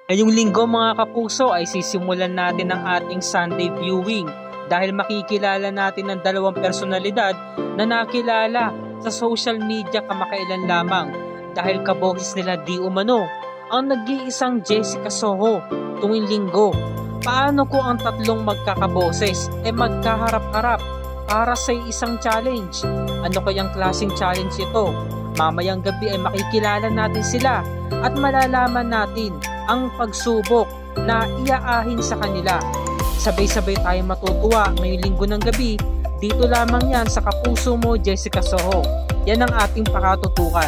Ngayong linggo mga kapuso ay sisimulan natin ang ating Sunday viewing dahil makikilala natin ang dalawang personalidad na nakilala sa social media kamakailan lamang dahil kaboses nila di umano ang nag-iisang Jessica Soho tuwing linggo. Paano kung ang tatlong magkakaboses ay magkaharap-harap para sa isang challenge? Ano kayang klaseng challenge ito? Mamayang gabi ay makikilala natin sila at malalaman natin ang pagsubok na iaahin sa kanila. Sabay-sabay tayong matutuwa ngayong linggo ng gabi. Dito lamang yan sa Kapuso Mo, Jessica Soho. Yan ang ating pakatutukan.